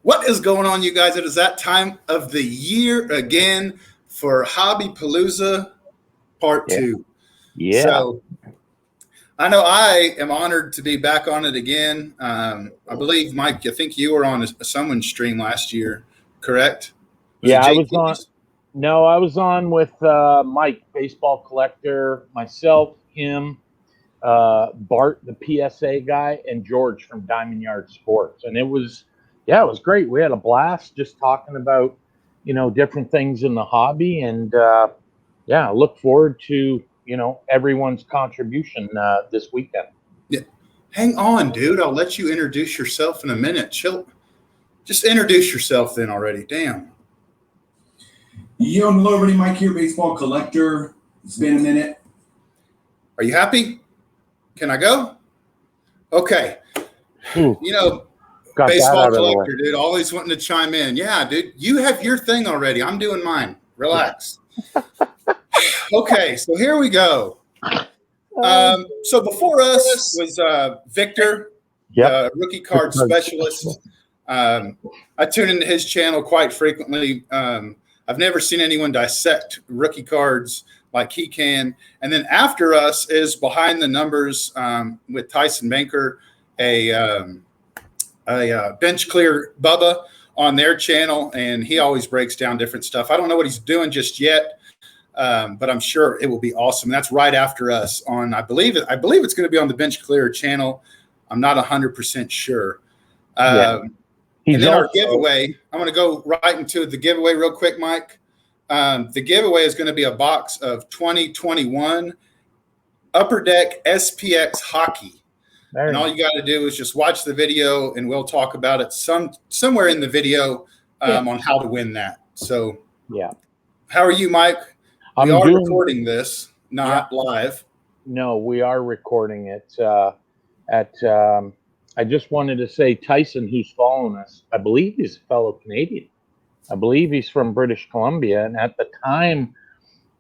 What is going on, you guys? It is that time of the year again for Hobby Palooza Part 2. Yeah. So I know I am honored to be back on it again. I believe, Mike, I think you were on someone's stream last year, correct? I was on. No, I was on with Mike, baseball collector, myself, him, Bart, the PSA guy, and George from Diamond Yard Sports. And it was great. We had a blast just talking about, different things in the hobby. And I look forward to, everyone's contribution this weekend. Yeah. Hang on, dude. I'll let you introduce yourself in a minute. Chill. Just introduce yourself then already. Damn. Yo, hello everybody, Mike here, baseball collector. It's been a minute. Are you happy? Can I go? Okay. Baseball collector, dude, always wanting to chime in. Yeah, dude, you have your thing already. I'm doing mine. Relax. Okay, so here we go. So before us was Victor, rookie card specialist. I tune into his channel quite frequently. I've never seen anyone dissect rookie cards like he can. And then after us is Behind the Numbers with Tyson Banker, a bench clear Bubba on their channel, and he always breaks down different stuff. I don't know what he's doing just yet, but I'm sure it will be awesome. And that's right after us on, I believe it's going to be on the Bench Clear channel. I'm not 100% sure. And then our giveaway, I'm going to go right into the giveaway real quick, Mike. The giveaway is going to be a box of 2021 Upper Deck SPX hockey. And all you got to do is just watch the video, and we'll talk about it somewhere in the video on how to win that. So, how are you, Mike? We are recording this, not live. No, we are recording it I just wanted to say Tyson, who's following us, I believe he's a fellow Canadian. I believe he's from British Columbia. And at the time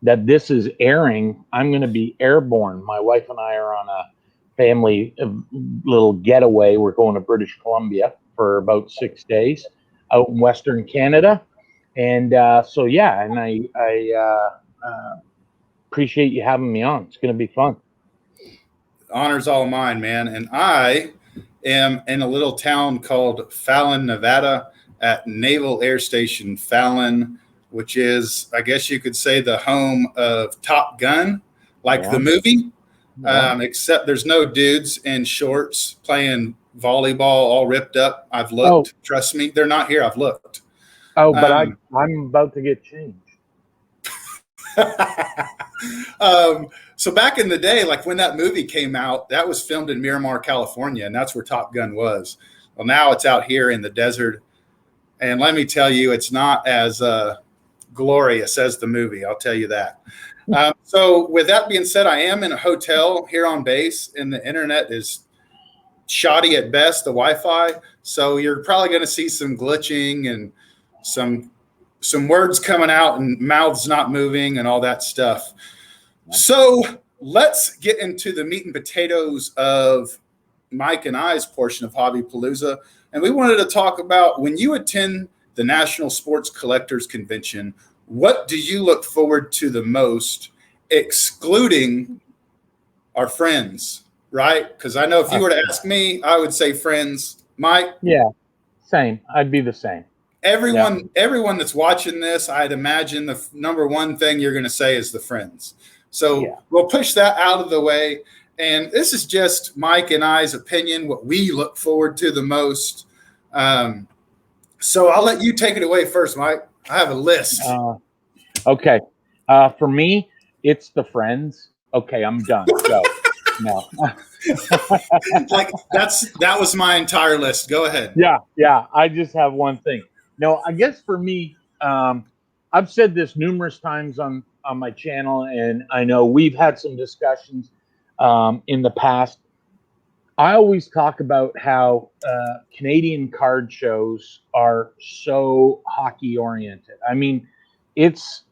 that this is airing, I'm going to be airborne. My wife and I are on a family little getaway. We're going to British Columbia for about 6 days out in Western Canada. And and I appreciate you having me on. It's going to be fun. Honor's all mine, man. And I am in a little town called Fallon, Nevada, at Naval Air Station Fallon, which is, I guess you could say, the home of Top Gun, like the movie, except there's no dudes in shorts playing volleyball all ripped up. I've looked. Trust me, they're not here. I've looked. But I'm about to get changed. So back in the day, like when that movie came out, that was filmed in Miramar, California, and that's where Top Gun was. Well, now it's out here in the desert. And let me tell you, it's not as glorious as the movie. I'll tell you that. So with that being said, I am in a hotel here on base, and the internet is shoddy at best, the Wi-Fi. So you're probably going to see some glitching and some words coming out and mouths not moving and all that stuff. So let's get into the meat and potatoes of Mike and I's portion of Hobby Palooza. And we wanted to talk about, when you attend the National Sports Collectors Convention, what do you look forward to the most, excluding our friends, right? Because I know if you were to ask me, I would say friends. Mike? Yeah, same. I'd be the same. Everyone that's watching this, I'd imagine the number one thing you're going to say is the friends. So we'll push that out of the way. And this is just Mike and I's opinion, what we look forward to the most. So I'll let you take it away first, Mike. I have a list. Okay. For me, it's the friends. Okay, I'm done. Go. No. that was my entire list. Go ahead. Yeah. I just have one thing. No, I guess for me, I've said this numerous times on my channel, and I know we've had some discussions in the past. I always talk about how Canadian card shows are so hockey oriented. I mean, it's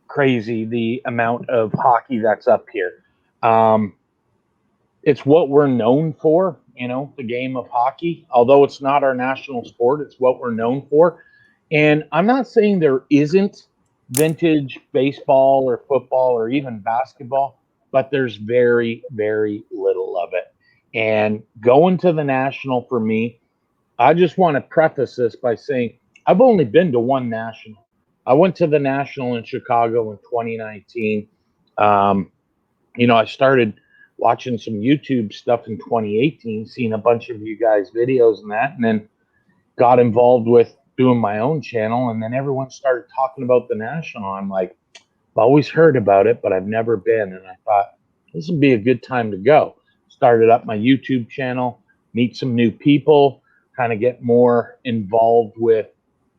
crazy the amount of hockey that's up here. it's what we're known for, the game of hockey. Although it's not our national sport, it's what we're known for. And I'm not saying there isn't vintage baseball or football or even basketball, but there's very, very little of it. And going to the national for me, I just want to preface this by saying I've only been to one national. I went to the national in Chicago in 2019. I started watching some YouTube stuff in 2018, seeing a bunch of you guys' videos and that, and then got involved with doing my own channel. And then everyone started talking about the national. I'm like, I've always heard about it, but I've never been. And I thought this would be a good time to go. Started up my YouTube channel, meet some new people, kind of get more involved with,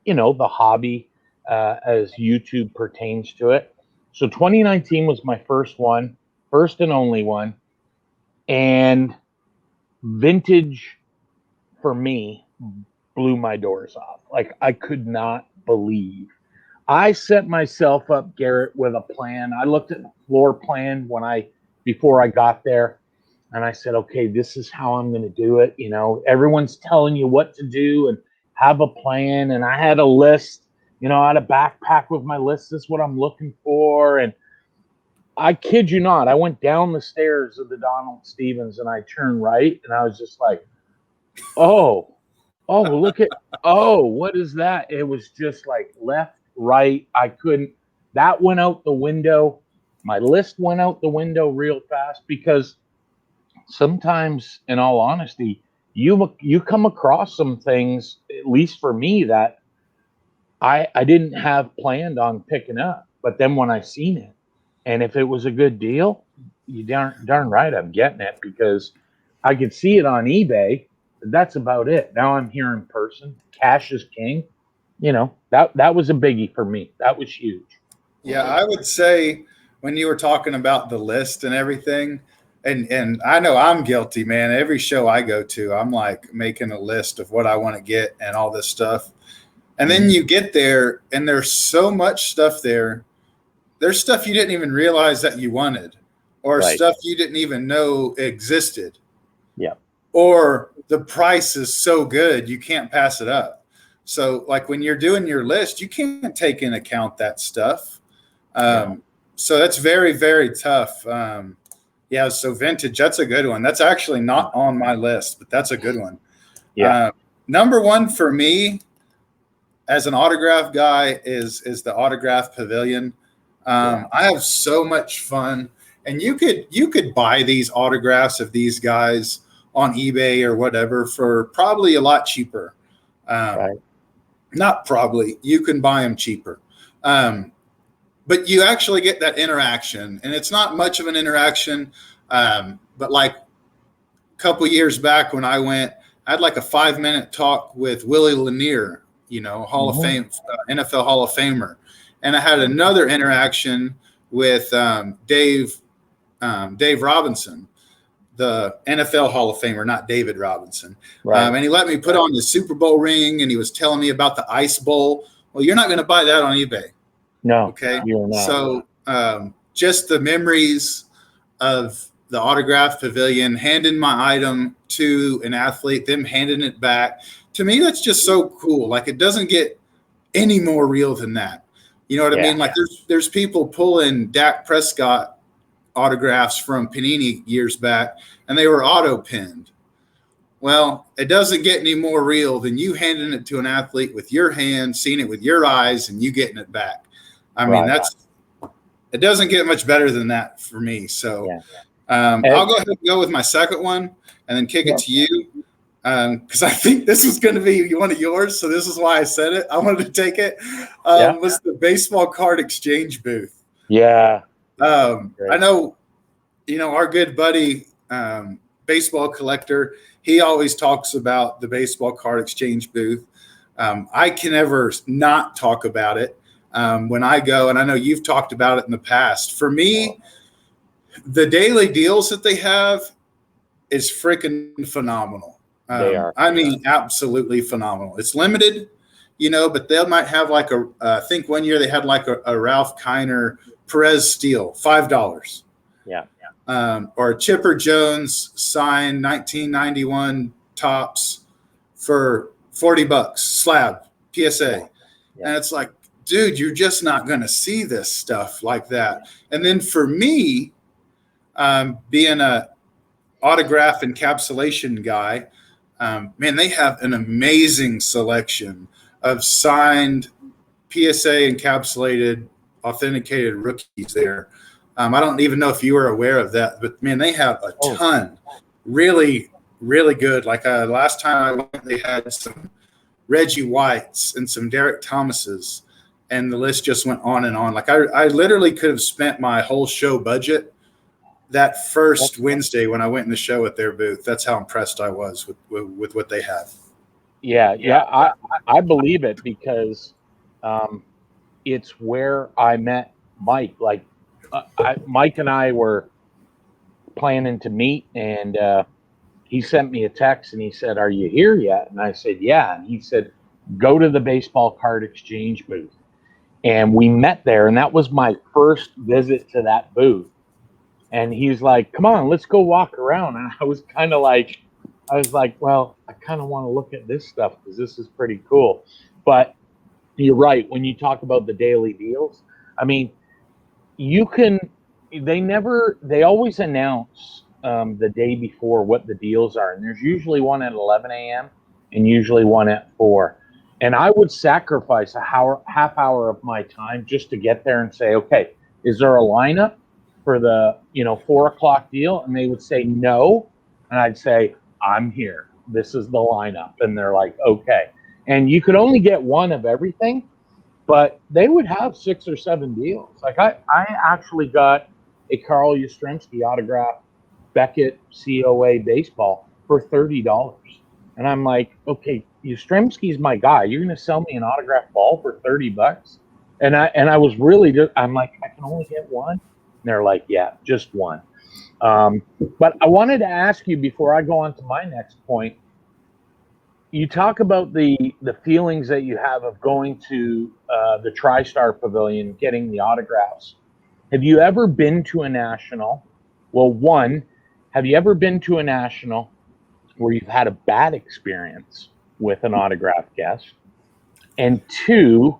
the hobby as YouTube pertains to it. So 2019 was my first one, first and only one. And vintage for me blew my doors off. Like, I could not believe. I set myself up, Garrett, with a plan. I looked at the floor plan before I got there, and I said, okay, this is how I'm going to do it. Everyone's telling you what to do and have a plan. And I had a list, I had a backpack with my list. This is what I'm looking for. And I kid you not, I went down the stairs of the Donald Stevens and I turned right, and I was just like, oh, what is that? It was just like left, right. That went out the window. My list went out the window real fast, because sometimes, in all honesty, you come across some things, at least for me, that I didn't have planned on picking up. But then when I seen it, and if it was a good deal, you darn right I'm getting it, because I could see it on eBay. That's about it. Now I'm here in person. Cash is king. That was a biggie for me. That was huge. Yeah, I would say when you were talking about the list and everything, and I know I'm guilty, man. Every show I go to, I'm like making a list of what I want to get and all this stuff. And then you get there and there's so much stuff there. There's stuff you didn't even realize that you wanted, or stuff you didn't even know existed. Yeah. Or the price is so good, you can't pass it up. So like when you're doing your list, you can't take into account that stuff. So that's very, very tough. So vintage, that's a good one. That's actually not on my list, but that's a good one. Yeah. Number one for me as an autograph guy is the autograph pavilion. I have so much fun, and you could buy these autographs of these guys on eBay or whatever for probably a lot cheaper. Not probably, you can buy them cheaper. But you actually get that interaction, and it's not much of an interaction. But like a couple years back when I went, I had like a 5-minute talk with Willie Lanier, Hall of Fame, NFL Hall of Famer. And I had another interaction with Dave Robinson, the NFL Hall of Famer, not David Robinson. And he let me put on the Super Bowl ring, and he was telling me about the Ice Bowl. Well, you're not going to buy that on eBay. No. Okay. You're not. So just the memories of the autograph pavilion, handing my item to an athlete, them handing it back. To me, that's just so cool. Like, it doesn't get any more real than that. You know what I mean? Like there's people pulling Dak Prescott autographs from Panini years back, and they were auto pinned. Well, it doesn't get any more real than you handing it to an athlete with your hand, seeing it with your eyes, and you getting it back. I mean, it doesn't get much better than that for me. So I'll go ahead and go with my second one and then kick it to you. Because I think this was going to be one of yours, so this is why I said it. I wanted to take it. Was the baseball card exchange booth? Yeah. I know, our good buddy, baseball collector. He always talks about the baseball card exchange booth. I can never not talk about it when I go, and I know you've talked about it in the past. For me, the daily deals that they have is freaking phenomenal. They are. I mean, absolutely phenomenal. It's limited, but they might have like I think one year they had like a Ralph Kiner Perez Steel, $5. Yeah. or Chipper Jones signed 1991 tops for $40 slab PSA. Yeah. And it's like, dude, you're just not going to see this stuff like that. And then for me, being a autograph encapsulation guy, man, they have an amazing selection of signed PSA encapsulated authenticated rookies there. I don't even know if you were aware of that, but man, they have a ton. Really, really good. Like last time I went, they had some Reggie Whites and some Derek Thomases, and the list just went on and on. Like I literally could have spent my whole show budget that first Wednesday when I went in the show at their booth. That's how impressed I was with what they have. Yeah. I believe it because it's where I met Mike. Like Mike and I were planning to meet, and he sent me a text and he said, "Are you here yet?" And I said, "Yeah." And he said, "Go to the baseball card exchange booth." And we met there, and that was my first visit to that booth. And he's like, "Come on, let's go walk around." And I was like, well, I kind of want to look at this stuff because this is pretty cool. But you're right. When you talk about the daily deals, I mean, they always announce the day before what the deals are. And there's usually one at 11 a.m. and usually one at 4. And I would sacrifice a half hour of my time just to get there and say, okay, is there a lineup for the 4 o'clock deal? And they would say no. And I'd say, I'm here. This is the lineup. And they're like, okay. And you could only get one of everything, but they would have 6 or 7 deals. Like I actually got a Carl Yastrzemski autograph Beckett COA baseball for $30. And I'm like, okay, Yastrzemski's my guy. You're going to sell me an autograph ball for $30? And I was really I'm like, I can only get one. And they're like, yeah, just one. But I wanted to ask you before I go on to my next point. You talk about the feelings that you have of going to the TriStar Pavilion, getting the autographs. Have you ever been to a national? Well, one, have you ever been to a national where you've had a bad experience with an autograph guest? And two,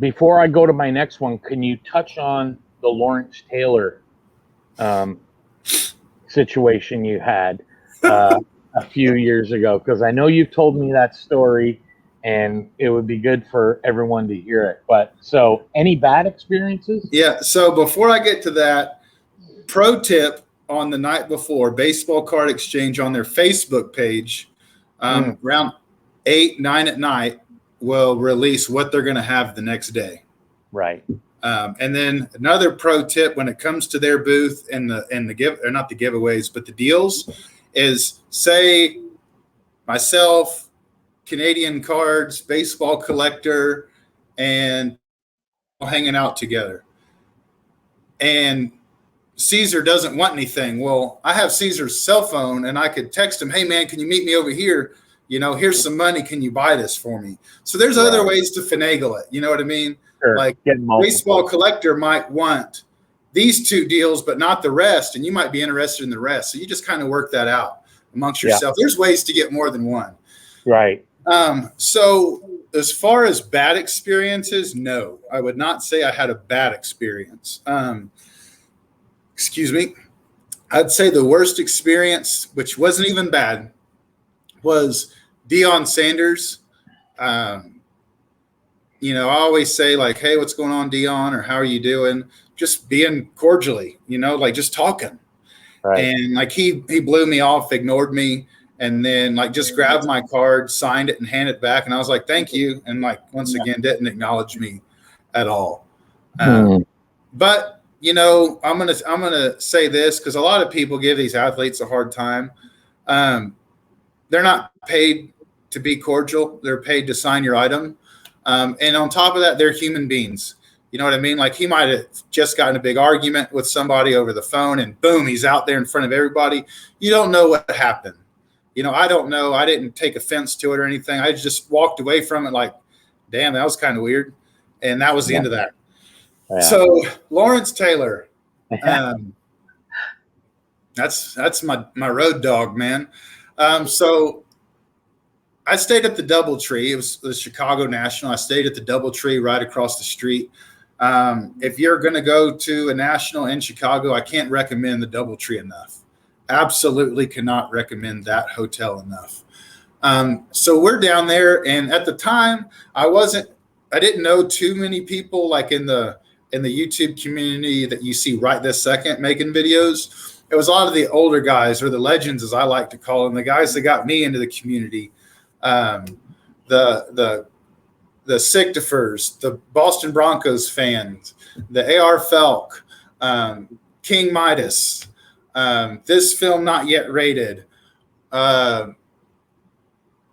before I go to my next one, can you touch on the Lawrence Taylor situation you had a few years ago? Because I know you've told me that story, and it would be good for everyone to hear it. But so, any bad experiences? Yeah. So before I get to that, pro tip on the night before, Baseball Card Exchange on their Facebook page, around 8, 9 at night, will release what they're going to have the next day. Right. And then another pro tip when it comes to their booth and not the giveaways, but the deals is, say myself, Canadian Cards, Baseball Collector, and hanging out together. And Caesar doesn't want anything. Well, I have Caesar's cell phone, and I could text him, "Hey man, can you meet me over here? Here's some money. Can you buy this for me?" So there's other ways to finagle it. You know what I mean? Sure. Like Baseball Collector might want these 2 deals, but not the rest. And you might be interested in the rest. So you just kind of work that out amongst yourself. There's ways to get more than one. Right. So as far as bad experiences, no, I would not say I had a bad experience. Excuse me. I'd say the worst experience, which wasn't even bad, was Deion Sanders. I always say like, "Hey, what's going on, Deion?" or "How are you doing?" Just being cordially, like just talking. Right. And like he blew me off, ignored me, and then like just grabbed my card, signed it, and handed it back. And I was like, "Thank you." And like once again, didn't acknowledge me at all. But I'm gonna say this because a lot of people give these athletes a hard time. They're not paid to be cordial; they're paid to sign your item. And on top of that, they're human beings. You know what I mean? Like he might have just gotten a big argument with somebody over the phone, and boom, he's out there in front of everybody. You don't know what happened. I don't know. I didn't take offense to it or anything. I just walked away from it like, damn, that was kind of weird. And that was the end of that. Yeah. So Lawrence Taylor, That's my road dog, man. So I stayed at the DoubleTree. It was the Chicago National. I stayed at the DoubleTree right across the street. If you're going to go to a national in Chicago, I can't recommend the DoubleTree enough. Absolutely cannot recommend that hotel enough. So we're down there, and at the time, I didn't know too many people like in the YouTube community that you see right this second making videos. It was a lot of the older guys, or the legends, as I like to call them, the guys that got me into the community. The Sigtifers, the Boston Broncos fans, the AR Felk, King Midas, this film not yet rated. A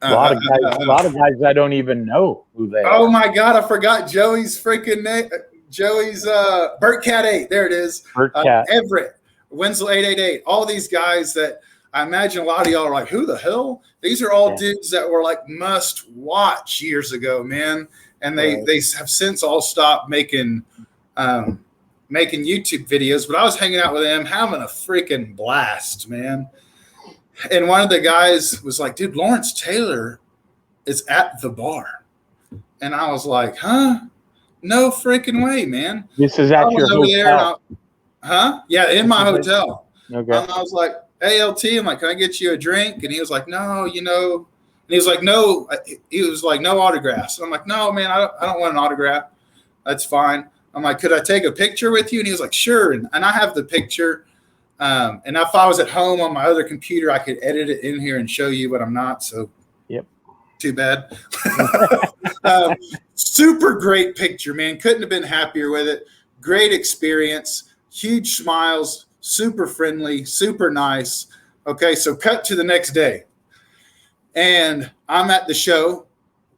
lot of guys I don't even know who they are. Oh my God, I forgot Joey's freaking name. Joey's Burt Cat 8. There it is. Burt Cat. Everett, Wenzel 888. All these guys that I imagine a lot of y'all are like, who the hell? These are all dudes that were like must watch years ago, man. And they have since all stopped making YouTube videos. But I was hanging out with them, having a freaking blast, man. And one of the guys was like, dude, Lawrence Taylor is at the bar. And I was like, huh? No freaking way, man. This is at your hotel. Yeah, in my hotel. Okay. I was like, hey, LT, I'm like, can I get you a drink? And he was like, no, and he was like, no, no autographs. And I'm like, no, man, I don't want an autograph. That's fine. I'm like, could I take a picture with you? And he was like, sure. And I have the picture. And if I was at home on my other computer, I could edit it in here and show you, but I'm not. So yep. Too bad. Super great picture, man. Couldn't have been happier with it. Great experience. Huge smiles. Super friendly. Super nice. Okay, so cut to the next day. And I'm at the show,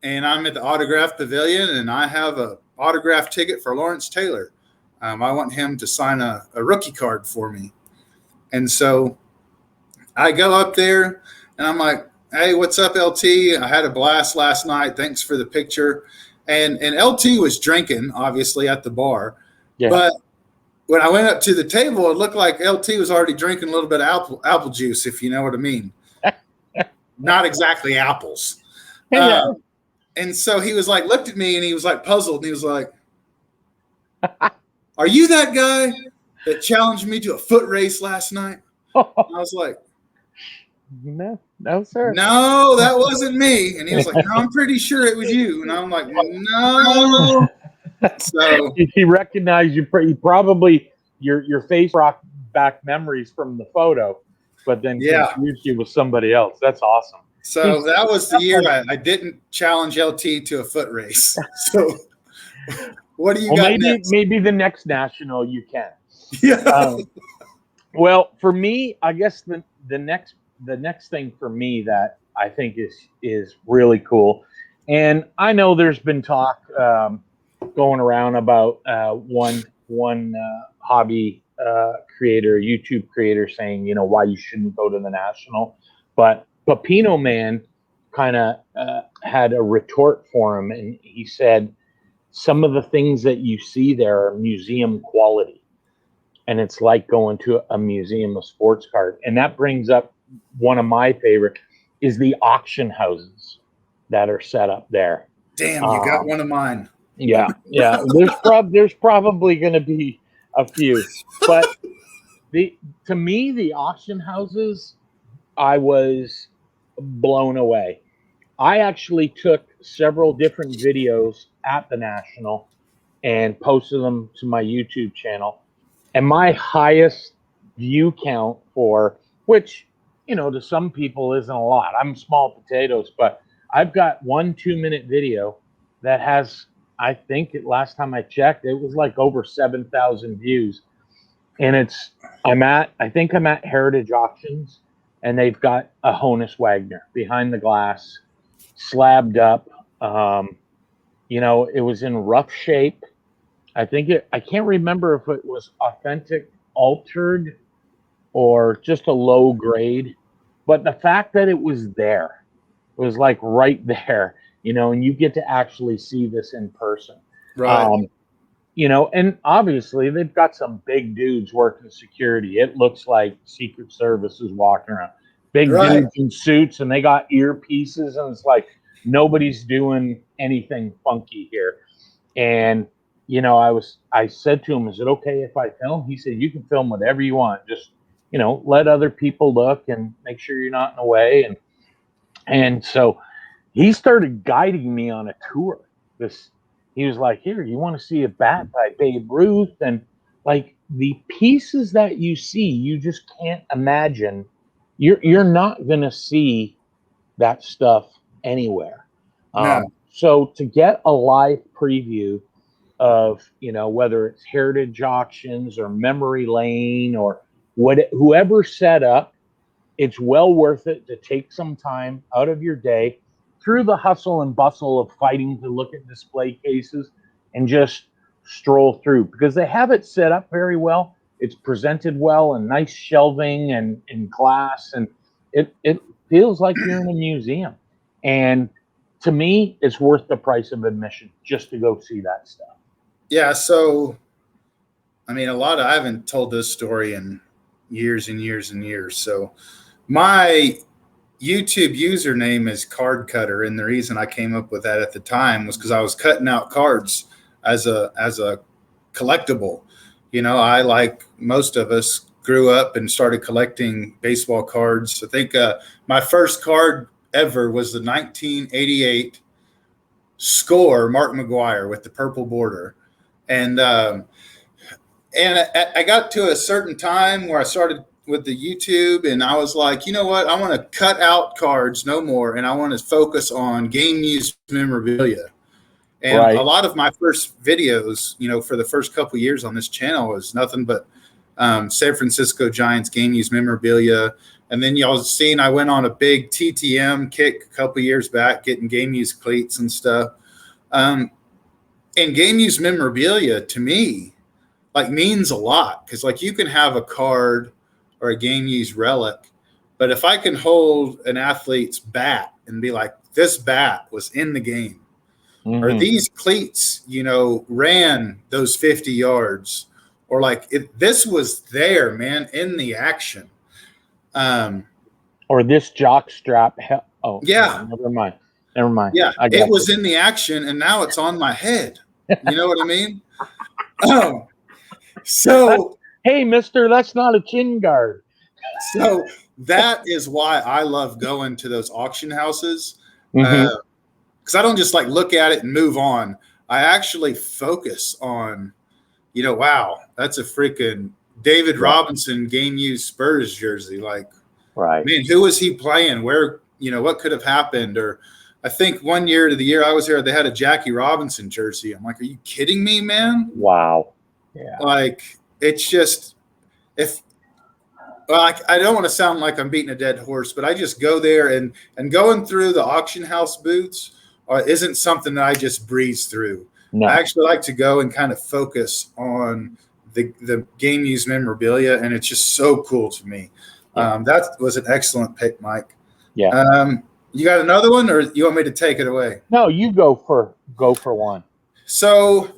and I'm at the autograph pavilion, and I have a autograph ticket for Lawrence Taylor. I want him to sign a rookie card for me. And so I go up there, and I'm like, hey, what's up, LT? I had a blast last night. Thanks for the picture. And LT was drinking, obviously, at the bar. Yeah. But when I went up to the table, it looked like LT was already drinking a little bit of apple juice, if you know what I mean. Not exactly apples. Yeah. And so he was like, looked at me, and he was like puzzled. And he was like, are you that guy that challenged me to a foot race last night? I was like, no, sir. No, that wasn't me. And he was like, no, I'm pretty sure it was you. And I'm like, no. So he recognized you. Probably your face brought back memories from the photo, but then confused you with somebody else. That's awesome. So that was the year I didn't challenge LT to a foot race. So what do you got next? Maybe the next national you can. Yeah. Well, for me, I guess the next thing for me that I think is really cool, and I know there's been talk going around about one hobby creator, YouTube creator, saying why you shouldn't go to the national, but Pepino Man kind of had a retort for him, and he said some of the things that you see there are museum quality, and it's like going to a museum of sports cars. And that brings up one of my favorite is the auction houses that are set up there. Damn, you got one of mine. Yeah. There's probably going to be a few, but to me, the auction houses, I was blown away. I actually took several different videos at the National and posted them to my YouTube channel, and my highest view count for which, to some people isn't a lot. I'm small potatoes, but I've got 1 2-minute video that has, I think last time I checked, it was like over 7,000 views. And I think I'm at Heritage Auctions, and they've got a Honus Wagner behind the glass, slabbed up. It was in rough shape. I can't remember if it was authentic altered or just a low grade, but the fact that it was there, it was like right there, and you get to actually see this in person. Right. and obviously they've got some big dudes working security. It looks like Secret Service is walking around. Big Right. dudes in suits, and they got earpieces, and it's like nobody's doing anything funky here. And I said to him, "Is it okay if I film?" He said, "You can film whatever you want. Just let other people look and make sure you're not in the way." And so he started guiding me on a tour. He was like, "Here, you want to see a bat by Babe Ruth?" And like the pieces that you see, you just can't imagine. You're not gonna see that stuff anywhere. No. So to get a live preview of whether it's Heritage Auctions or Memory Lane or whoever set up, it's well worth it to take some time out of your day through the hustle and bustle of fighting to look at display cases and just stroll through, because they have it set up very well. It's presented well and nice shelving and glass, and it feels like you're in a museum. And to me, it's worth the price of admission just to go see that stuff. Yeah. So, I mean, I haven't told this story in years and years and years. So my YouTube username is Card Cutter, and the reason I came up with that at the time was because I was cutting out cards as a collectible. I, like most of us, grew up and started collecting baseball cards. I think my first card ever was the 1988 Score Mark McGwire with the purple border, and I got to a certain time where I started with the YouTube, and I was like, you know what? I want to cut out cards no more, and I want to focus on game used memorabilia. And Right. A lot of my first videos, for the first couple of years on this channel was nothing but San Francisco Giants game used memorabilia. And then y'all seen I went on a big TTM kick a couple of years back, getting game used cleats and stuff. And game used memorabilia to me means a lot, because you can have a card or a game used relic, but if I can hold an athlete's bat and be like, this bat was in the game, or these cleats, ran those 50 yards, or this was there, man, in the action. Or this jock strap. Yeah. Never mind. Yeah. It was in the action, and now it's on my head. You know what I mean? So, hey, mister, that's not a chin guard. So that is why I love going to those auction houses, because I don't just look at it and move on. I actually focus on, wow, that's a freaking David Robinson game used Spurs jersey. Right, man, who was he playing? Where, what could have happened? Or I think one year to the year I was here, they had a Jackie Robinson jersey. I'm like, are you kidding me, man? Wow. Yeah. It's just, I don't want to sound like I'm beating a dead horse, but I just go there, and going through the auction house booths isn't something that I just breeze through. No. I actually like to go and kind of focus on the game used memorabilia, and it's just so cool to me. Yeah. That was an excellent pick, Mike. Yeah. You got another one, or you want me to take it away? No, you go for one. So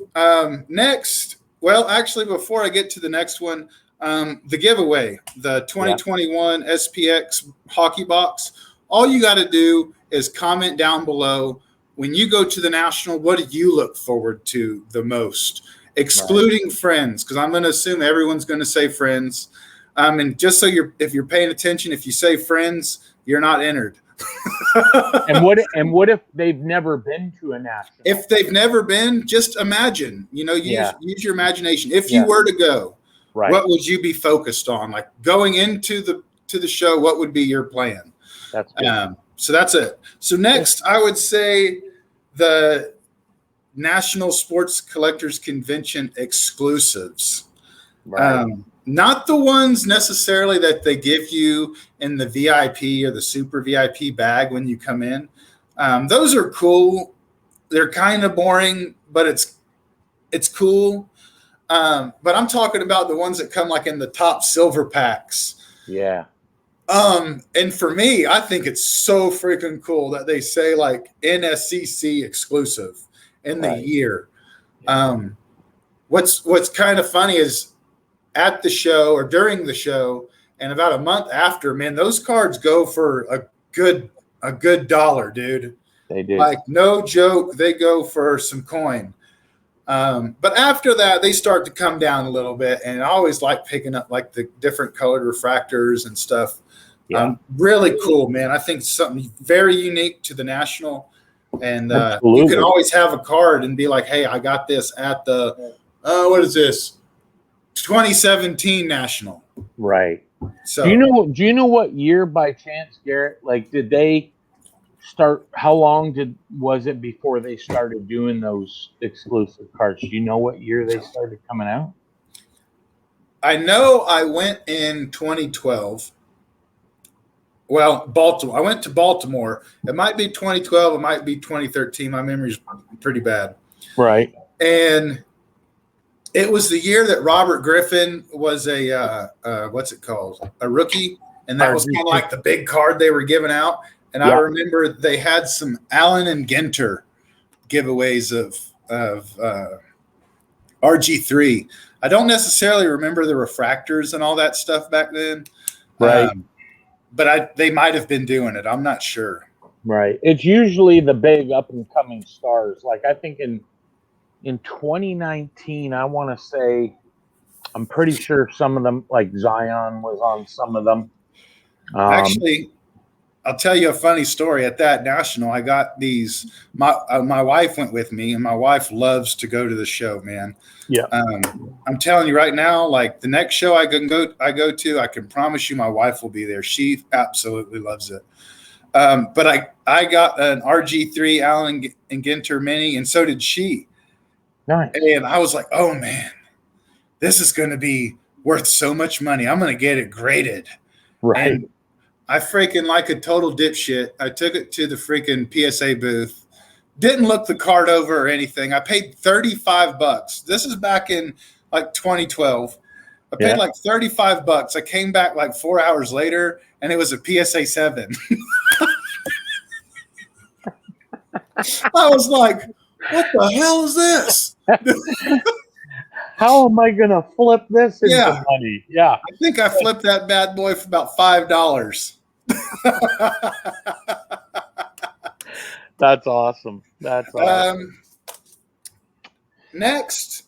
next, well, actually, before I get to the next one, the giveaway, the 2021 SPX hockey box. All you got to do is comment down below, when you go to the National, what do you look forward to the most, excluding Friends? Because I'm going to assume everyone's going to say Friends. And just so if you're paying attention, if you say Friends, you're not entered. And what if they've never been to a National? If they've never been, just imagine. Use your imagination. If you were to go, what would you be focused on? Going into the show, what would be your plan? That's good. So that's it. So next, I would say the National Sports Collectors Convention exclusives. Right. Not the ones necessarily that they give you in the VIP or the super VIP bag when you come in. Those are cool. They're kind of boring, but it's cool. But I'm talking about the ones that come in the top silver packs. Yeah. And for me, I think it's so freaking cool that they say NSCC exclusive in the year. what's kind of funny is at the show or during the show and about a month after, man, those cards go for a good dollar, dude. They do. Like, no joke, they go for some coin. But after that, they start to come down a little bit, and I always like picking up like the different colored refractors and stuff. Yeah. Really cool, man. I think something very unique to the National, and you Absolutely. can always have a card and be like, "Hey, I got this at the what is this 2017 National?" Right. So Do you know what year by chance, Garrett? Like, did they start? How long was it before they started doing those exclusive cards? Do you know what year they started coming out? I know I went in 2012. Well, Baltimore. I went to Baltimore. It might be 2012. It might be 2013. My memory's pretty bad. Right. And it was the year that Robert Griffin was a what's it called? A rookie, and that was kind of like the big card they were giving out. And I remember they had some Allen and Ginter giveaways of RG3. I don't necessarily remember the refractors and all that stuff back then. Right. But they might have been doing it. I'm not sure. Right. It's usually the big up and coming stars. Like, I think in 2019, I want to say, I'm pretty sure some of them, like Zion was on some of them. Actually, I'll tell you a funny story. At that National, I got these. My wife went with me, and my wife loves to go to the show, man. Yeah. I'm telling you right now, like the next show I go to, I can promise you my wife will be there. She absolutely loves it. But I got an RG3 Allen and Ginter mini, and so did she. Nice. And I was like, oh man, this is going to be worth so much money. I'm going to get it graded. Right. And I freaking, like a total dipshit, I took it to the freaking PSA booth. Didn't look the card over or anything. I paid $35. This is back in like 2012. I paid like $35. I came back like 4 hours later, and it was a PSA 7. I was like, what the hell is this? How am I going to flip this into money? Yeah. I think I flipped that bad boy for about $5. That's awesome. That's awesome. Next,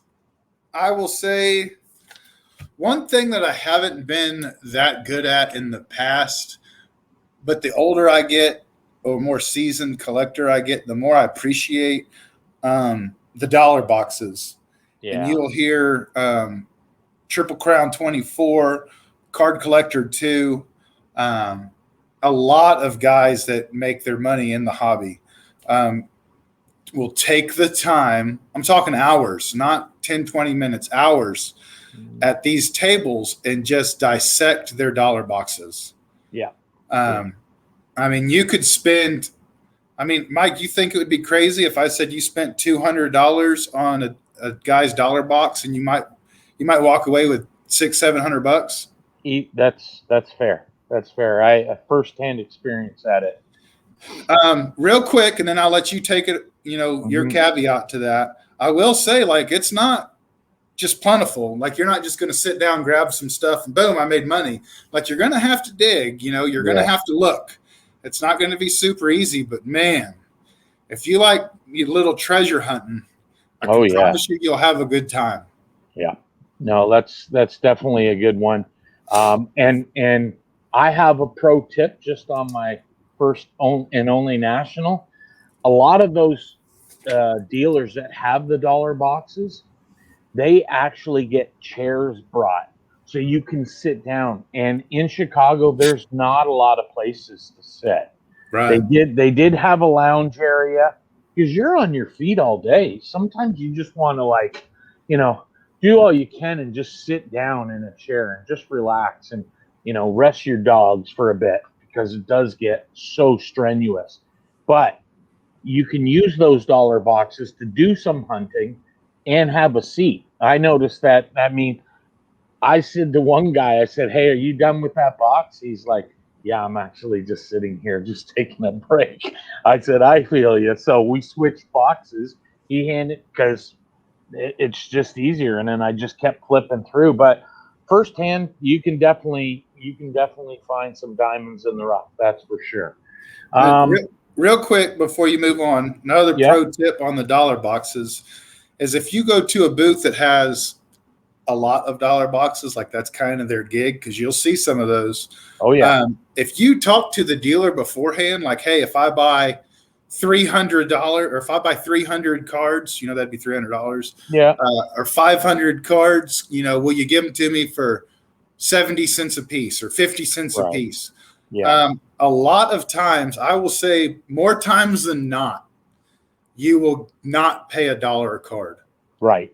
I will say one thing that I haven't been that good at in the past, but the older I get or more seasoned collector I get, the more I appreciate the dollar boxes. Yeah. And you'll hear Triple Crown 24, Card Collector 2, a lot of guys that make their money in the hobby will take the time, I'm talking hours, not 10, 20 minutes, hours at these tables and just dissect their dollar boxes. Yeah. I mean, you could spend, Mike, you think it would be crazy if I said you spent $200 on a guy's dollar box and you might walk away with $600-700? That's fair. That's fair. I firsthand experience at it. Real quick, and then I'll let you take it, your caveat to that. I will say, like, it's not just plentiful. Like, you're not just going to sit down, grab some stuff, and boom, I made money. Like, you're going to have to dig, you're going to have to look. It's not going to be super easy, but man, if you like your little treasure hunting, I can promise you'll have a good time. Yeah. No, that's definitely a good one. And I have a pro tip just on my first and only National. A lot of those dealers that have the dollar boxes, they actually get chairs brought so you can sit down. And in Chicago, there's not a lot of places to sit. Right. They did have a lounge area because you're on your feet all day. Sometimes you just want to do all you can and just sit down in a chair and just relax and, rest your dogs for a bit because it does get so strenuous. But you can use those dollar boxes to do some hunting and have a seat. I noticed that. I said to one guy, I said, hey, are you done with that box? He's like, yeah, I'm actually just sitting here, just taking a break. I said, I feel you. So we switched boxes. He handed, because it's just easier. And then I just kept flipping through. But firsthand, you can definitely find some diamonds in the rough. That's for sure. Real quick before you move on, another pro tip on the dollar boxes is if you go to a booth that has a lot of dollar boxes, like that's kind of their gig, because you'll see some of those. Oh yeah. If you talk to the dealer beforehand, like, hey, if I buy $300 or if I buy 300 cards, that'd be $300. Yeah. Or 500 cards, will you give them to me for 70 cents a piece or 50 cents a piece? Yeah. A lot of times, I will say more times than not, you will not pay $1 a card. Right.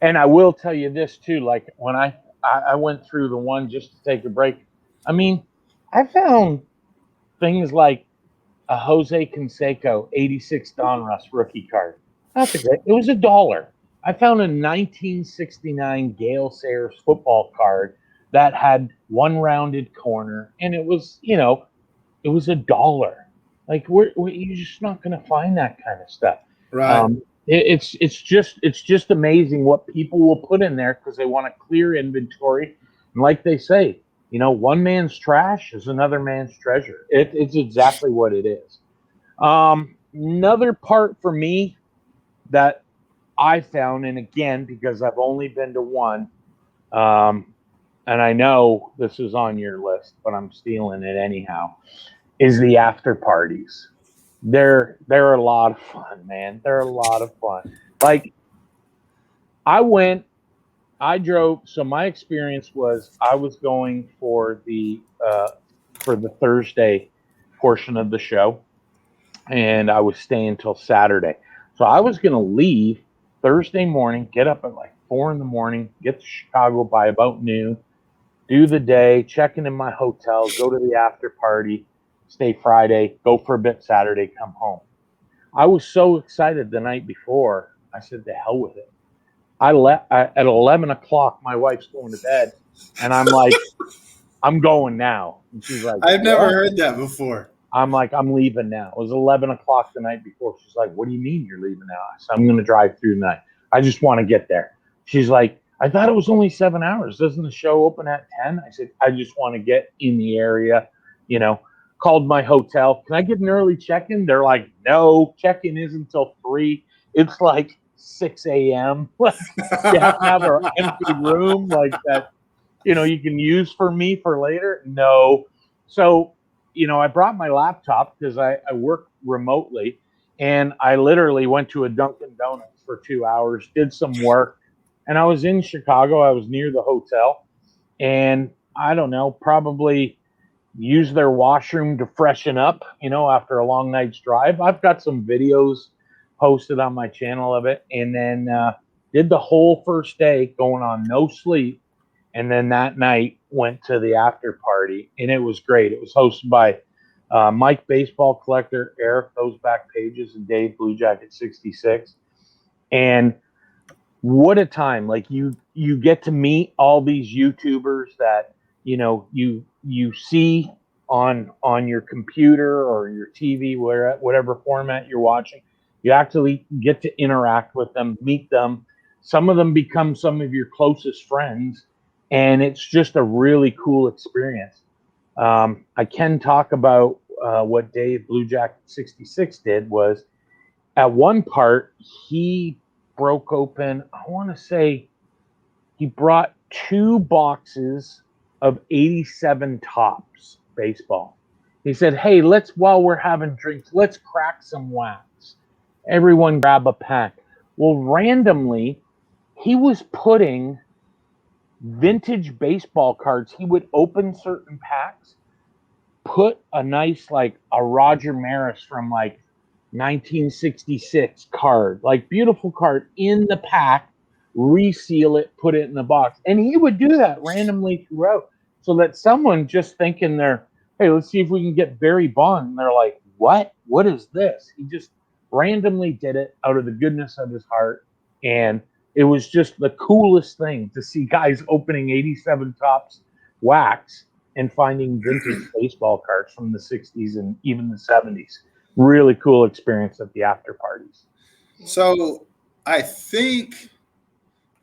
And I will tell you this too, like when I went through the one just to take a break, I mean, I found things like a Jose Canseco 86 Donruss rookie card. That's it was $1. I found a 1969 Gale Sayers football card that had one rounded corner, and it was, it was $1. Like you're just not going to find that kind of stuff. Right. It's just amazing what people will put in there because they want to clear inventory. And like they say, one man's trash is another man's treasure. It's exactly what it is. Another part for me that I found, and again, because I've only been to one, and I know this is on your list, but I'm stealing it anyhow, is the after parties. They're a lot of fun, man. They're a lot of fun. Like I drove. So my experience was I was going for the Thursday portion of the show, and I was staying till Saturday. So I was going to leave Thursday morning, get up at like 4 a.m, get to Chicago by about noon, do the day, check in my hotel, go to the after party, stay Friday, go for a bit Saturday, come home. I was so excited the night before. I said, to hell with it. I left at 11 o'clock. My wife's going to bed, and I'm like, I'm going now. And she's like, I've never heard that before. I'm like, I'm leaving now. It was 11 o'clock the night before. She's like, what do you mean you're leaving now? I said, I'm going to drive through tonight. I just want to get there. She's like, I thought it was only 7 hours. Doesn't the show open at 10? I said, I just want to get in the area, Called my hotel. Can I get an early check-in? They're like, no, check-in isn't until 3. It's like 6 a.m. You have to have an empty room like that, you can use for me for later. No. So, I brought my laptop because I work remotely, and I literally went to a Dunkin' Donuts for 2 hours, did some work, and I was in Chicago. I was near the hotel, and I don't know, probably used their washroom to freshen up, after a long night's drive. I've got some videos posted on my channel of it, and then did the whole first day going on no sleep. And then that night went to the after party, and it was great. It was hosted by Mike Baseball Collector, Eric Those Back Pages, and Dave Blue Jacket 66. And what a time. Like you get to meet all these YouTubers that, you see on your computer or your TV, whatever format you're watching. You actually get to interact with them, meet them. Some of them become some of your closest friends, and it's just a really cool experience. I can talk about what Dave Blue Jacket 66 did was at one part, he broke open, I want to say he brought 2 boxes of 87 Topps baseball. He said, hey, while we're having drinks, let's crack some wax. Everyone grab a pack. Well, randomly, he was putting vintage baseball cards. He would open certain packs, put a nice, like a Roger Maris from like 1966 card, like beautiful card in the pack, reseal it, put it in the box. And he would do that randomly throughout so that someone just thinking hey, let's see if we can get Barry Bonds. And they're like, what? What is this? He just randomly did it out of the goodness of his heart. And it was just the coolest thing to see guys opening 87 Topps wax and finding vintage baseball cards from the 60s and even the 70s. Really cool experience at the after parties. So I think,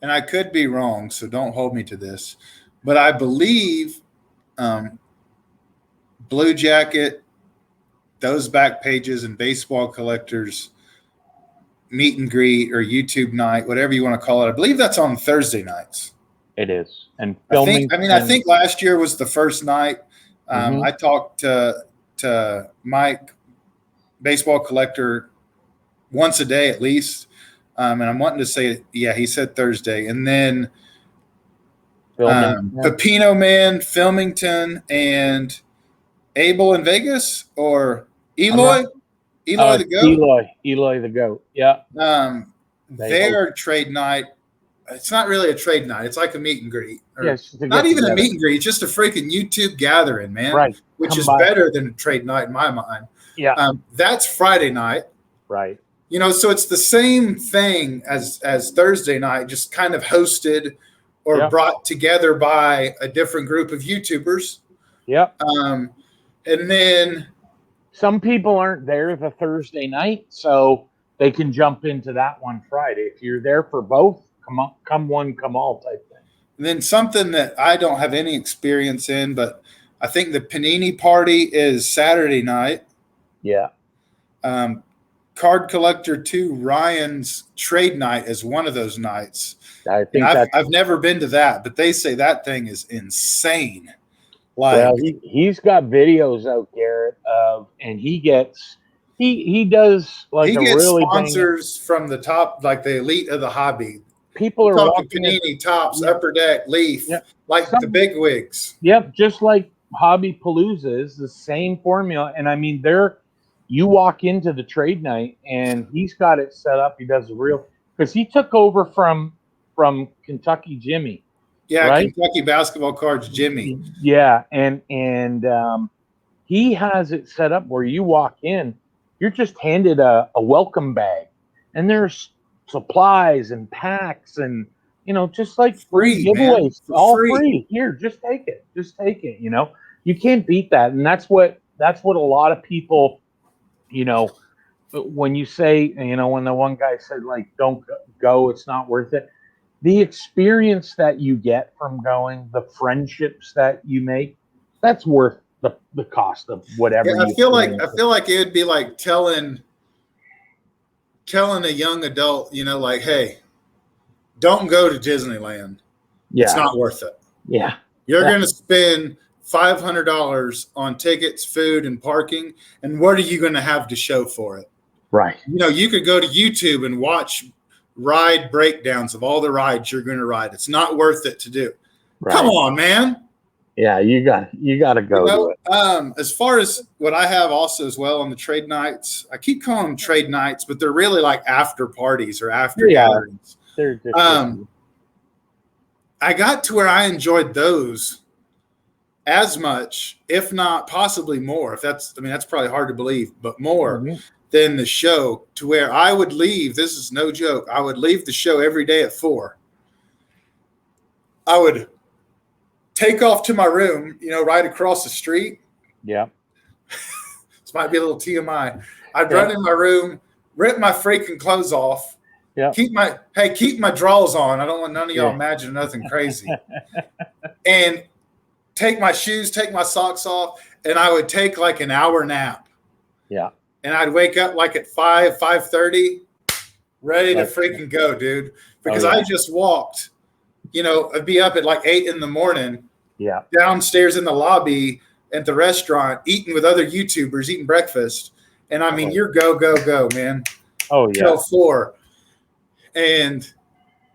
and I could be wrong, so don't hold me to this, but I believe Blue Jacket, those back pages, and Baseball Collectors meet and greet or YouTube night, whatever you want to call it. I believe that's on Thursday nights. It is. And I filming. think last year was the first night. I talked to Mike, Baseball Collector, once a day at least. And I'm wanting to say, yeah, he said Thursday. And then Pepino Man, Filmington, and Abel in Vegas, or Eloy? Eloy the Goat? Eloy the Goat, yeah. Their trade night, it's not really a trade night. It's like a meet and greet. Not even a meet and greet. It's just a freaking YouTube gathering, man. Right. Which is better than a trade night in my mind. Yeah. That's Friday night. Right. You know, so it's the same thing as Thursday night, just kind of hosted or brought together by a different group of YouTubers. Yep. And then some people aren't there the Thursday night, so they can jump into that one Friday. If you're there for both, come one, come all type thing. And then something that I don't have any experience in, but I think the Panini party is Saturday night. Yeah. Card Collector 2 Ryan's trade night is one of those nights. I think I've never been to that, but they say that thing is insane. Well, he's got videos out, Garrett, and he does like he gets really sponsors from the top, like the elite of the hobby. People are talking Panini, Tops, Upper Deck, Leaf, the big wigs. Yep, just like Hobby Palooza is the same formula, and I mean you walk into the trade night and he's got it set up. He does because he took over from Kentucky Jimmy. Yeah, right? Kentucky Basketball Cards Jimmy. Yeah, and he has it set up where you walk in, you're just handed a welcome bag, and there's supplies and packs and just like free giveaways, all free. Here, just take it. You can't beat that, and that's what a lot of people. When you say, when the one guy said, like, don't go, it's not worth it. The experience that you get from going, the friendships that you make, that's worth the cost of whatever. Yeah, I feel like it would be like telling a young adult, like, hey, don't go to Disneyland. Yeah. It's not worth it. Yeah. You're going to spend $500 on tickets, food, and parking, and what are you going to have to show for it? Right. You could go to YouTube and watch ride breakdowns of all the rides you're going to ride. It's not worth it to do. Right. Come on, man. Yeah, you got to go to it. As far as what I have also as well on the trade nights, I keep calling them trade nights, but they're really like after parties or after gatherings. They're different. I got to where I enjoyed those as much, if not possibly more. That's probably hard to believe, but more than the show, to where I would leave. This is no joke. I would leave the show every day at 4. I would take off to my room, right across the street. Yeah. This might be a little TMI. I'd run in my room, rip my freaking clothes off. Yeah. Keep my drawers on. I don't want none of y'all imagining nothing crazy. And take my shoes, take my socks off, and I would take like an hour nap. Yeah. And I'd wake up like at 5:30, ready to freaking go, dude. Because I just walked, I'd be up at like 8 in the morning. Yeah. Downstairs in the lobby at the restaurant, eating with other YouTubers, eating breakfast. And I mean, you're go, man. Oh, yeah. Till 4. And,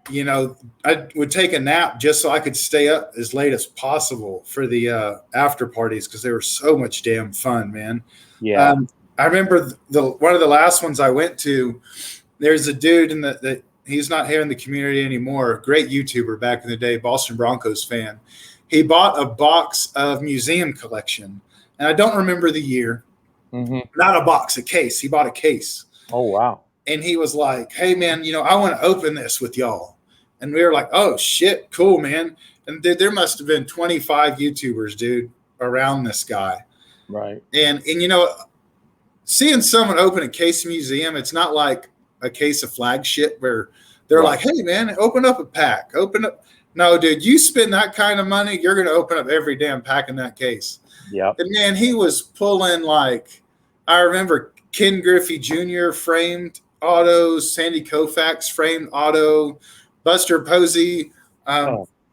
I would take a nap just so I could stay up as late as possible for the after parties, because they were so much damn fun, man. Yeah. I remember one of the last ones I went to, there's a dude in he's not here in the community anymore, great YouTuber back in the day, Boston Broncos fan. He bought a box of museum collection, and I don't remember the year. Mm-hmm. Not a box, a case. He bought a case. Oh, wow. And he was like, hey, man, I want to open this with y'all. And we were like, oh, shit, cool, man. And there must have been 25 YouTubers, dude, around this guy. Right. And seeing someone open a case museum, it's not like a case of flagship where they're Right. like, hey man, open up a pack, open up. No, dude, you spend that kind of money, you're going to open up every damn pack in that case. Yep. And man, he was pulling like, I remember Ken Griffey Jr. framed autos, Sandy Koufax framed auto, Buster Posey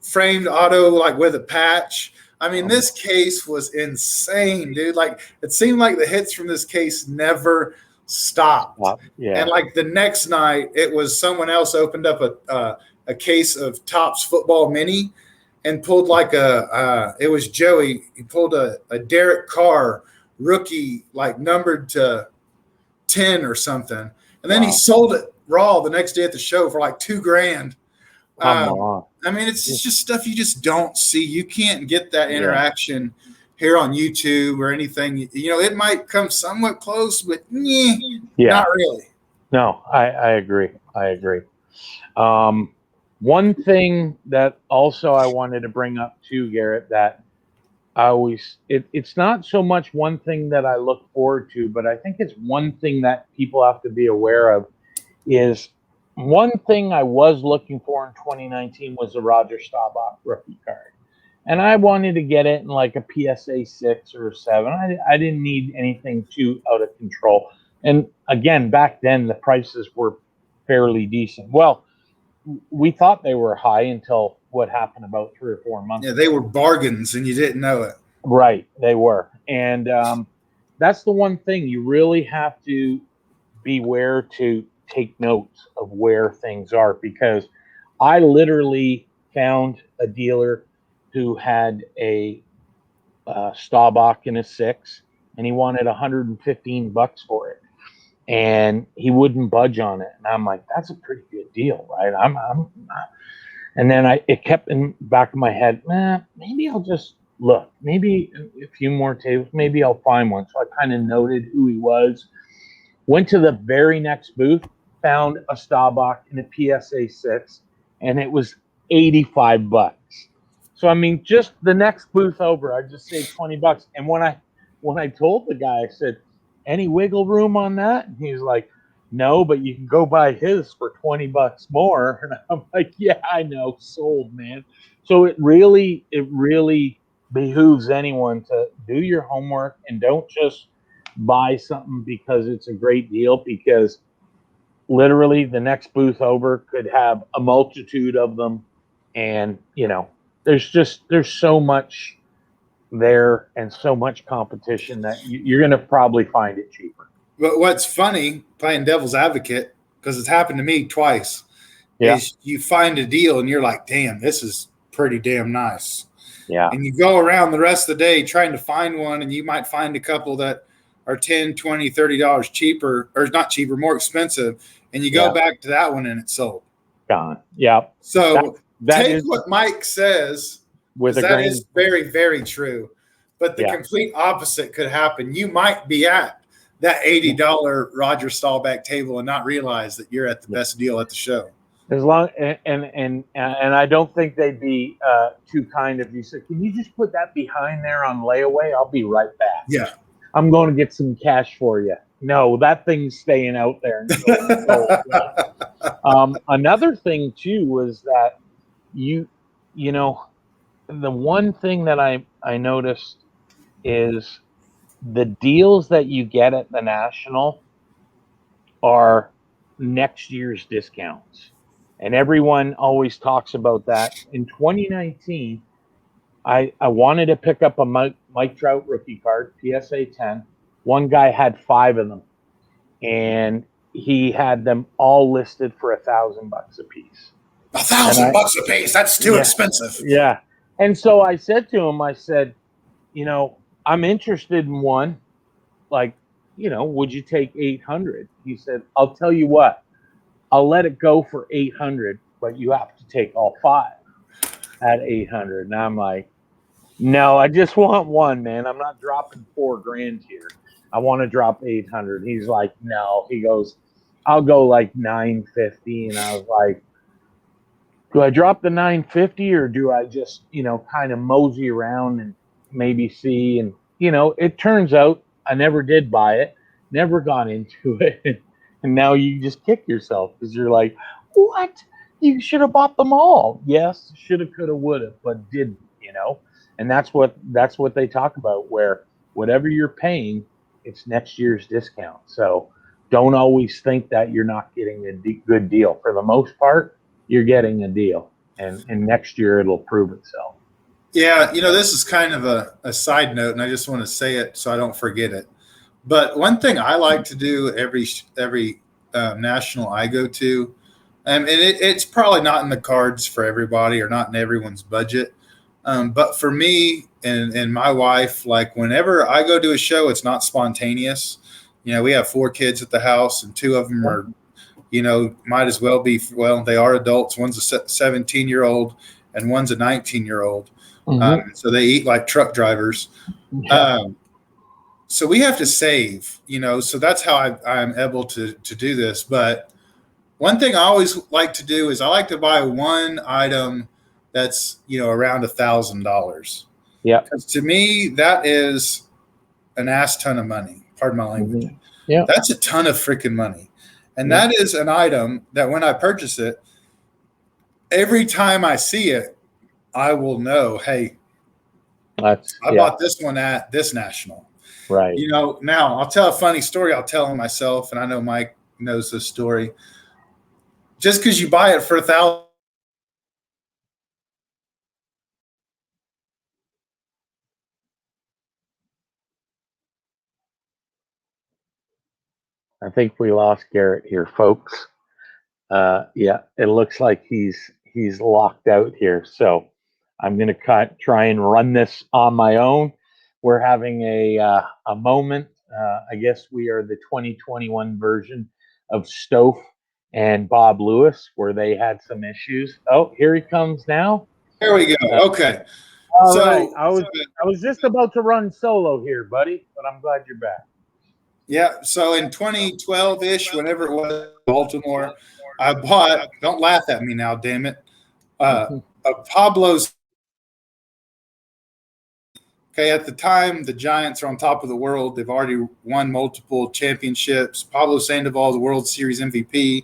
framed auto like with a patch. I mean, this case was insane, dude. Like, it seemed like the hits from this case never stopped. Yeah. And like the next night, it was someone else opened up a case of Topps Football Mini and pulled like it was Joey. He pulled a Derek Carr rookie, like numbered to 10 or something. And then he sold it raw the next day at the show for like $2,000. Come on. I mean, it's just stuff you just don't see. You can't get that interaction here on YouTube or anything. You know, it might come somewhat close, but not really. No, I agree. One thing that also I wanted to bring up too, Garrett, that I always, it's not so much one thing that I look forward to, but I think it's one thing that people have to be aware of is one thing I was looking for in 2019 was a Roger Staubach rookie card. And I wanted to get it in like a PSA 6 or 7. I didn't need anything too out of control. And again, back then the prices were fairly decent. Well, we thought they were high until what happened about 3 or 4 months ago. They were bargains and you didn't know it. Right, they were. And that's the one thing you really have to beware to take notes of where things are, because I literally found a dealer who had a Staubach in a 6 and he wanted $115 for it. And he wouldn't budge on it. And I'm like, that's a pretty good deal, right? And then it kept in the back of my head, maybe I'll just look. Maybe a few more tables, maybe I'll find one. So I kind of noted who he was. Went to the very next booth, found a Staubach in a PSA 6, and it was $85. So I mean, just the next booth over, I just saved $20. And when I told the guy, I said, any wiggle room on that? And he's like, no, but you can go buy his for $20 more. And I'm like, yeah, I know, sold, man. So it really behooves anyone to do your homework and don't just buy something because it's a great deal, because literally the next booth over could have a multitude of them. And, you know, there's so much there and so much competition that you're going to probably find it cheaper. But what's funny, playing devil's advocate, because it's happened to me twice, is you find a deal and you're like, damn, this is pretty damn nice. Yeah. And you go around the rest of the day trying to find one, and you might find a couple that are $10, $20, $30 cheaper, or not cheaper, more expensive. And you go back to that one and it's sold. Gone. Yeah. So take what Mike says, with that is very, very true. But the complete opposite could happen. You might be at that $80 Roger Staubach table and not realize that you're at the best deal at the show. As long and I don't think they'd be too kind if you said, can you just put that behind there on layaway? I'll be right back. Yeah. I'm going to get some cash for you. No, that thing's staying out there. Another thing too was that you know, the one thing that I noticed is the deals that you get at the National are next year's discounts. And everyone always talks about that. In 2019, I wanted to pick up a Mike Trout rookie card, PSA 10. One guy had 5 of them, and he had them all listed for $1,000 a piece. $1,000 a piece? That's too expensive. Yeah. And so I said to him, I said, you know, I'm interested in one. Like, you know, would you take 800? He said, I'll tell you what, I'll let it go for 800, but you have to take all 5 at 800. And I'm like, no, I just want one, man. I'm not dropping $4,000 here. I want to drop 800. He's like, no. He goes, I'll go like 950. And I was like, do I drop the 950 or do I just, you know, kind of mosey around and maybe see? And, you know, it turns out I never did buy it, never got into it. And now you just kick yourself because you're like, what? You should have bought them all. Yes, shoulda, coulda, woulda, but didn't, And that's what they talk about, where whatever you're paying, it's next year's discount. So don't always think that you're not getting a good deal. For the most part, you're getting a deal, and next year it'll prove itself. Yeah, this is kind of a side note, and I just want to say it so I don't forget it. But one thing I like to do every national I go to, and it's probably not in the cards for everybody or not in everyone's budget, but for me and my wife, like whenever I go to a show, it's not spontaneous. We have 4 kids at the house, and 2 of them are, might as well be. Well, they are adults. One's a 17-year-old, and one's a 19-year-old. Mm-hmm. So they eat like truck drivers. So we have to save, so that's how I'm able to do this. But one thing I always like to do is I like to buy one item that's, around $1,000. Yeah. Because to me, that is an ass ton of money. Pardon my language. Mm-hmm. Yeah. That's a ton of freaking money. And that is an item that when I purchase it, every time I see it, I will know, hey, I bought this one at this national. Right. Now I'll tell a funny story. I'll tell myself, and I know Mike knows this story. Just because you buy it for $1,000. I think we lost Garrett here, folks. Yeah, it looks like he's locked out here. So I'm going to try and run this on my own. We're having a moment. I guess we are the 2021 version of Stouf and Bob Lewis, where they had some issues. Oh, here he comes now. There we go. Okay. All right. I was just about to run solo here, buddy, but I'm glad you're back. Yeah. So in 2012-ish, whenever it was, Baltimore, I bought. Don't laugh at me now, damn it. A Pablo's. Okay, at the time, the Giants are on top of the world. They've already won multiple championships. Pablo Sandoval, the World Series MVP.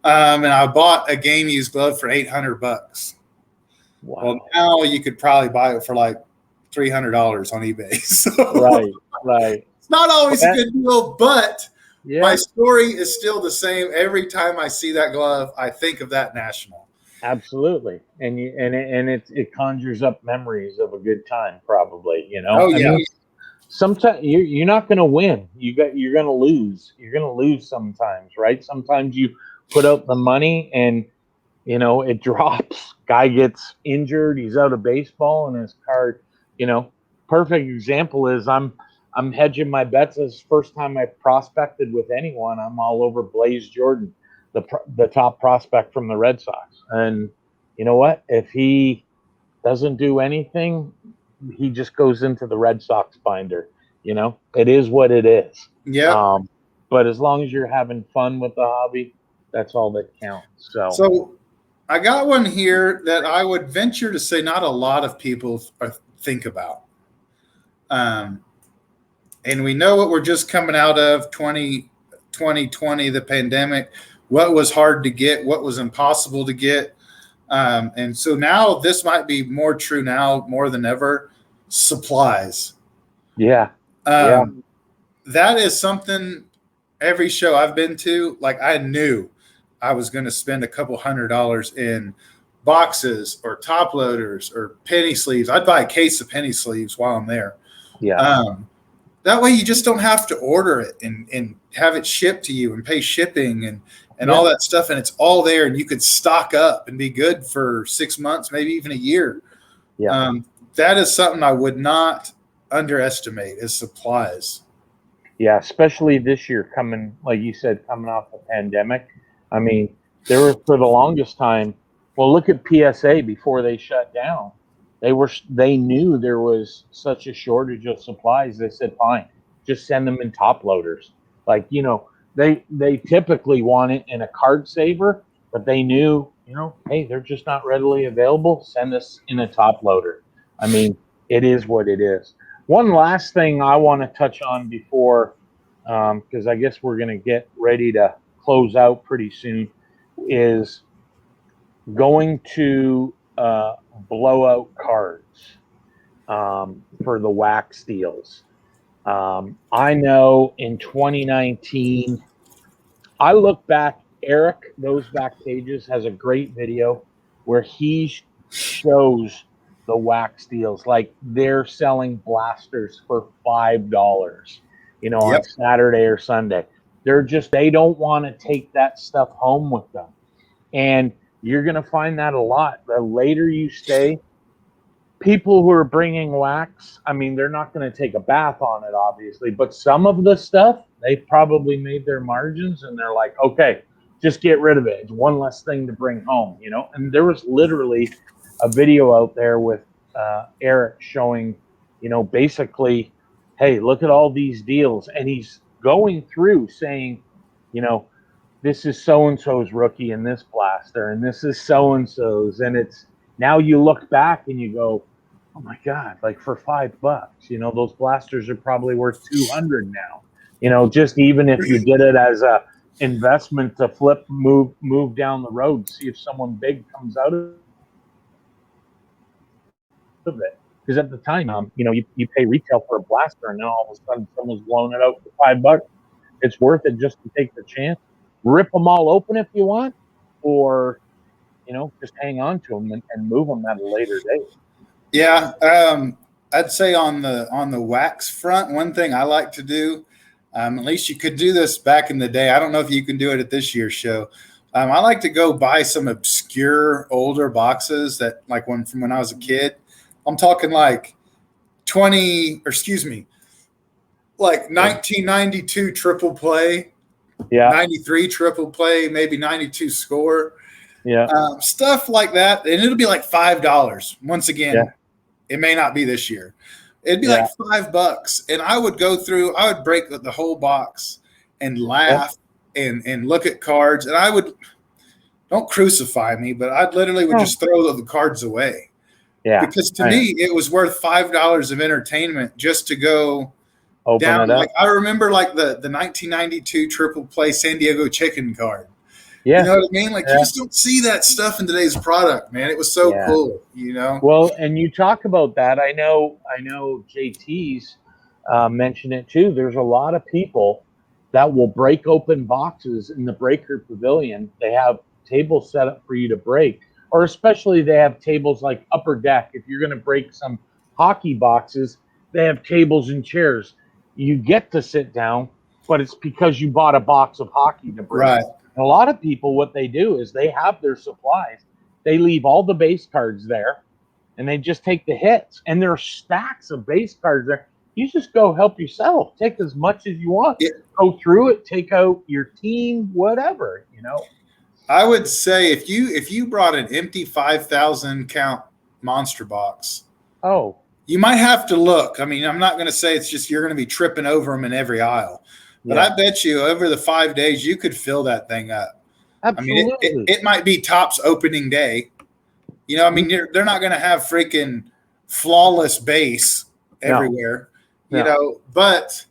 And I bought a game used glove for $800. Wow. Well, now you could probably buy it for like $300 on eBay. So Right. It's not always a good deal, but my story is still the same. Every time I see that glove, I think of that national. Absolutely, and it conjures up memories of a good time, probably. Oh yeah. I mean, sometimes you're not going to win. You're going to lose. You're going to lose sometimes, right? Sometimes you put out the money and it drops. Guy gets injured. He's out of baseball, and his card. Perfect example is I'm hedging my bets. As first time I prospected with anyone, I'm all over Blaze Jordan, the top prospect from the Red Sox. And you know what? If he doesn't do anything, he just goes into the Red Sox binder. It is what it is. Yeah. But as long as you're having fun with the hobby, that's all that counts. So I got one here that I would venture to say not a lot of people think about. And we know what we're just coming out of 2020, the pandemic. What was hard to get, what was impossible to get. And so now this might be more true now more than ever. Supplies. Yeah. That is something every show I've been to, like I knew I was going to spend a couple $100 in boxes or top loaders or penny sleeves. I'd buy a case of penny sleeves while I'm there. Yeah. That way you just don't have to order it and have it shipped to you and pay shipping and all that stuff. And it's all there, and you could stock up and be good for 6 months, maybe even a year. Yeah. That is something I would not underestimate is supplies. Yeah. Especially this year coming, like you said, coming off the pandemic. I mean, there were for the longest time. Well, look at PSA before they shut down. They knew there was such a shortage of supplies. They said, fine, just send them in top loaders. Like, they typically want it in a card saver, but they knew, hey, they're just not readily available. Send us in a top loader. I mean, it is what it is. One last thing I want to touch on before because I guess we're going to get ready to close out pretty soon, is going to blowout cards for the wax deals. I know in 2019, I look back, Eric, those back pages has a great video where he shows the wax deals. Like they're selling blasters for $5, on Yep. Saturday or Sunday. They don't want to take that stuff home with them. And you're going to find that a lot. The later you stay, people who are bringing wax, I mean, they're not going to take a bath on it, obviously, but some of the stuff, they've probably made their margins and they're like, okay, just get rid of it. It's one less thing to bring home, And there was literally a video out there with Eric showing, basically, hey, look at all these deals. And he's going through saying, this is so-and-so's rookie in this blaster, and this is so-and-so's. And it's, now you look back and you go, oh my God, like for $5, those blasters are probably worth 200 now. Just even if you did it as a investment to move down the road, see if someone big comes out of it. Because at the time, you pay retail for a blaster, and then all of a sudden someone's blowing it out for $5. It's worth it just to take the chance. Rip them all open if you want, or just hang on to them and move them at a later date. Yeah, I'd say on the wax front, one thing I like to do, at least you could do this back in the day. I don't know if you can do it at this year's show. I like to go buy some obscure older boxes that, like from when I was a kid. I'm talking like 1992 triple play, 93 triple play, maybe 92 score. Yeah. Stuff like that. And it'll be like $5. Once again, It may not be this year. It'd be like $5. And I would go through, I would break the whole box and laugh and look at cards. And I would, don't crucify me, but I literally would just throw the cards away. Yeah. Because to me, it was worth $5 of entertainment just to go open down. it up. Like I remember like the 1992 triple play San Diego chicken card. Yeah. You know what I mean? Like you just don't see that stuff in today's product, man. It was so cool, Well, and you talk about that. I know JT's mentioned it too. There's a lot of people that will break open boxes in the breaker pavilion. They have tables set up for you to break, or especially they have tables like upper deck. If you're going to break some hockey boxes, they have tables and chairs. You get to sit down, but it's because you bought a box of hockey to break. Right. And a lot of people, what they do is they have their supplies. They leave all the base cards there, and they just take the hits. And there are stacks of base cards there. You just go help yourself. Take as much as you want. Go through it. Take out your team, whatever, I would say if you brought an empty 5,000 count monster box, you might have to look. I mean, I'm not going to say it's just you're going to be tripping over them in every aisle. But I bet you over the 5 days, you could fill that thing up. Absolutely. I mean, it might be Topps opening day. I mean, they're not going to have freaking flawless base everywhere, But,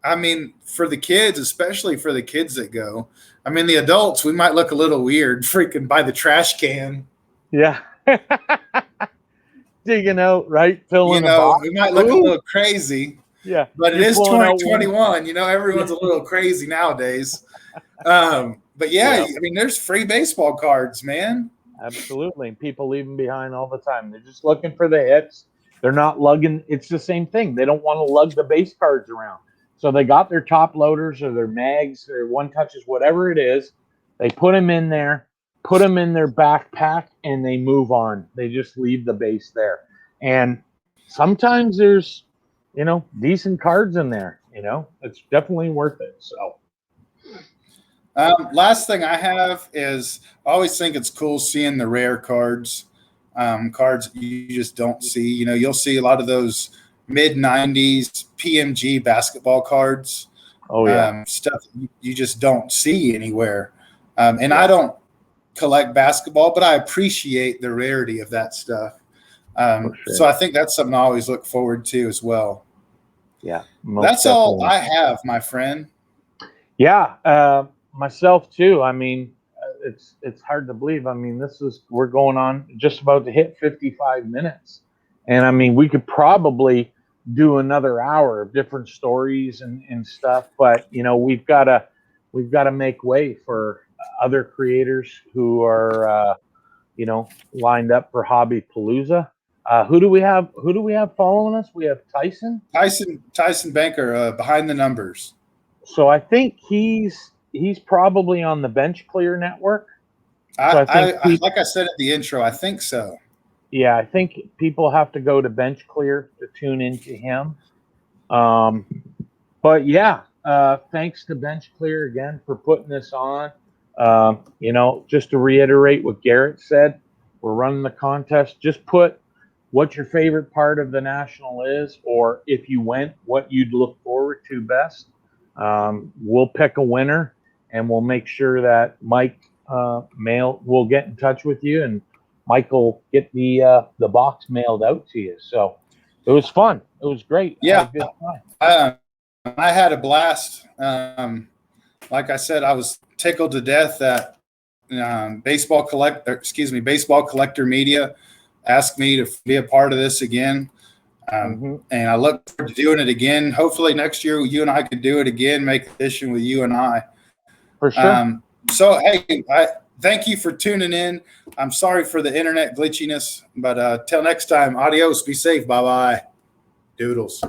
I mean, for the kids, especially for the kids that go, I mean, the adults, we might look a little weird freaking by the trash can. Yeah. Digging out, right? Filling a box. We might look a little crazy. Yeah. But it is 2021. Everyone's a little crazy nowadays. But I mean, there's free baseball cards, man. Absolutely. People leave them behind all the time. They're just looking for the hits. They're not lugging. It's the same thing. They don't want to lug the base cards around. So they got their top loaders or their mags or one touches, whatever it is. They put them in there, put them in their backpack, and they move on. They just leave the base there. And sometimes there's, decent cards in there. It's definitely worth it. So. Last thing I have is I always think it's cool seeing the rare cards, cards you just don't see. You'll see a lot of those mid-90s PMG basketball cards. Stuff you just don't see anywhere. I don't collect basketball, but I appreciate the rarity of that stuff. So I think that's something I always look forward to as well. Yeah. most That's all definitely. I have, my friend. Yeah, myself too. I mean, it's hard to believe. I mean, we're going on just about to hit 55 minutes, and I mean, we could probably do another hour of different stories and stuff. But we've got to make way for other creators who are lined up for Hobby Palooza. Who do we have? Who do we have following us? We have Tyson. Tyson Banker, behind the numbers. So I think he's probably on the Bench Clear network. So I think Like I said at the intro, I think so. yeah, I think people have to go to Bench Clear to tune into him. But yeah, thanks to Bench Clear again for putting this on. Just to reiterate what Garrett said, we're running the contest. Just put what your favorite part of the National is, or if you went, what you'd look forward to best. We'll pick a winner, and we'll make sure that Mike will get in touch with you, and Mike will get the box mailed out to you. So it was fun. It was great. Yeah, I had a good time. I had a blast. Like I said, I was tickled to death that Baseball Collector Media asked me to be a part of this again. And I look forward to doing it again. Hopefully next year you and I could do it again, make a edition with you and I. For sure. So, hey, thank you for tuning in. I'm sorry for the internet glitchiness, but till next time, adios, be safe, bye-bye, doodles.